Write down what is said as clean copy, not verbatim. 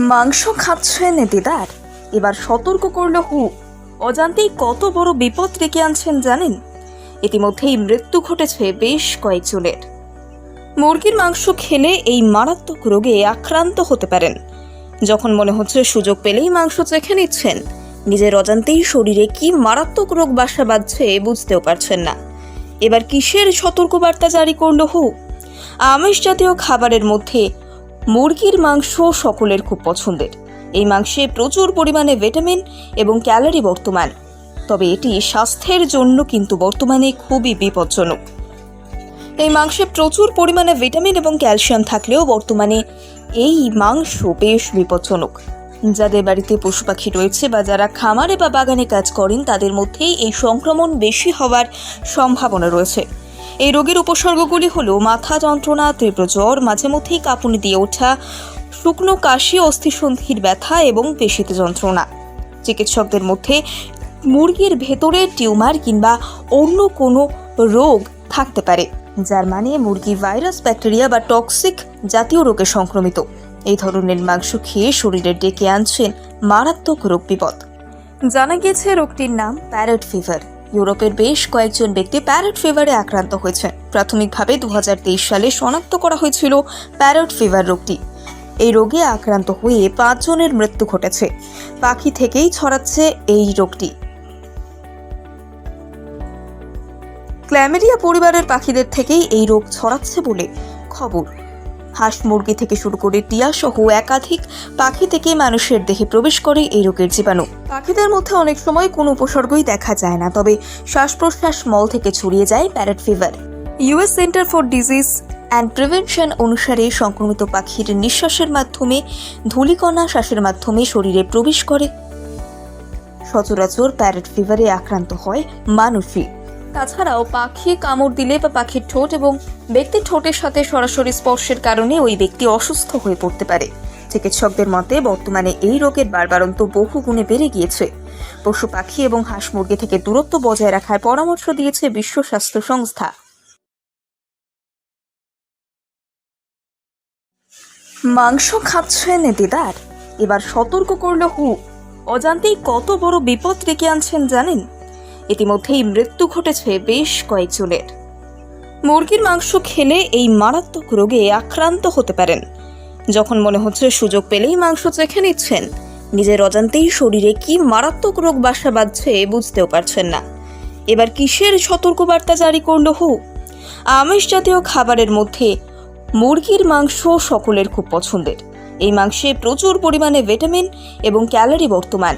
মাংস খাচ্ছেন দিদার, এবার সতর্ক করল হু। অজান্তেই কত বড় বিপদ ডেকে আনছেন জানেন? ইতিমধ্যেই মৃত্যু ঘটেছে বেশ কয়েকজনের। মুরগির মাংস খেলে এই মারাত্মক রোগে আক্রান্ত হতে পারেন। যখন মনে হচ্ছে সুযোগ পেলেই মাংস চেখে নিচ্ছেন, নিজের অজান্তেই শরীরে কি মারাত্মক রোগ বাসা বাঁধছে বুঝতেও পারছেন না। এবার কিসের সতর্কবার্তা জারি করল হু? আমিষ জাতীয় খাবারের মধ্যে মুরগির মাংস সকলের খুব পছন্দের। এই মাংসে প্রচুর পরিমাণে ভিটামিন এবং ক্যালোরি বর্তমান, তবে এটি স্বাস্থ্যের জন্য কিন্তু বর্তমানে খুবই বিপজ্জনক। এই মাংসে প্রচুর পরিমাণে ভিটামিন এবং ক্যালসিয়াম থাকলেও বর্তমানে এই মাংস বেশ বিপজ্জনক। যাদের বাড়িতে পশু পাখি রয়েছে বা যারা খামারে বা বাগানে কাজ করেন, তাদের মধ্যেই এই সংক্রমণ বেশি হওয়ার সম্ভাবনা রয়েছে। এই রোগের উপসর্গগুলি হলো মাথা যন্ত্রণা, তীব্র জ্বর, মাঝে মধ্যেই কাঁপুনি দিয়ে ওঠা, শুকনো কাশি, অস্থিসন্ধির ব্যথা এবং পেশিতে যন্ত্রণা। চিকিৎসকদের মধ্যে মুরগির ভেতরে টিউমার কিংবা অন্য কোনো রোগ থাকতে পারে, যার মানে মুরগি ভাইরাস, ব্যাকটেরিয়া বা টক্সিক জাতীয় রোগে সংক্রমিত। এই ধরনের মাংস খেয়ে শরীরে ডেকে আনছেন মারাত্মক রোগ বিপদ। জানা গেছে রোগটির নাম প্যারট ফিভার। ইউরোপের বেশ কয়েকজন ব্যক্তি প্যারট ফিভারে আক্রান্ত হয়েছেন। প্রাথমিকভাবে 2023 সালে শনাক্ত করা হয়েছিল প্যারট ফিভার রোগটি। এই রোগে আক্রান্ত হয়ে 5 জনের মৃত্যু ঘটেছে। পাখি থেকেই ছড়াচ্ছে এই রোগটি। ক্ল্যামেরিয়া পরিবারের পাখিদের থেকেই এই রোগ ছড়াচ্ছে বলে খবর। হাঁস, মুরগি থেকে শুরু করে টিয়া সহ একাধিক পাখি থেকে মানুষের দেহে প্রবেশ করে এই রোগের জীবাণু। পাখিদের মধ্যে অনেক সময় কোনো উপসর্গই দেখা যায় না, তবে শ্বাস প্রশ্বাস মল থেকে ছড়িয়ে যায় parrot fever. US centre for disease and prevention অনুসারে সংক্রমিত পাখির নিঃশ্বাসের মাধ্যমে ধূলিকণা শ্বাসের মাধ্যমে শরীরে প্রবেশ করে। সচরাচর প্যারট ফিভারে আক্রান্ত হয় মানুষই। তাছাড়াও পাখি কামড় দিলে বা পাখির ঠোঁট এবং ব্যক্তির ঠোঁটের সাথে সরাসরি স্পর্শের কারণে ওই ব্যক্তি অসুস্থ হয়ে পড়তে পারে। চিকিৎসকদের মতে বর্তমানে এই রোগের বাড়বাড়ন্ত বহু গুণে বেড়ে গিয়েছে। পশু পাখি এবং হাঁস মুরগি থেকে দূরত্ব বজায় রাখার পরামর্শ দিয়েছে বিশ্ব স্বাস্থ্য সংস্থা। মাংস খাচ্ছেন দিদার, এবার সতর্ক করল হু। অজান্তেই কত বড় বিপদ ডেকে আনছেন জানেন? ইতিমধ্যেই মৃত্যু ঘটেছে বেশ কয়েকজনের। মুরগির মাংস খেলে এই মারাত্মক রোগে আক্রান্ত হতে পারেন। যখন মনে হচ্ছে সুযোগ পেলেই মাংস চেখে নিচ্ছেন, নিজের অজান্তেই শরীরে কি মারাত্মক রোগ বাসা বাঁধছে বুঝতেও পারছেন না। এবার কিসের সতর্কবার্তা জারি করল হু? আমিষ জাতীয় খাবারের মধ্যে মুরগির মাংস সকলের খুব পছন্দের। এই মাংসে প্রচুর পরিমাণে ভিটামিন এবং ক্যালোরি বর্তমান,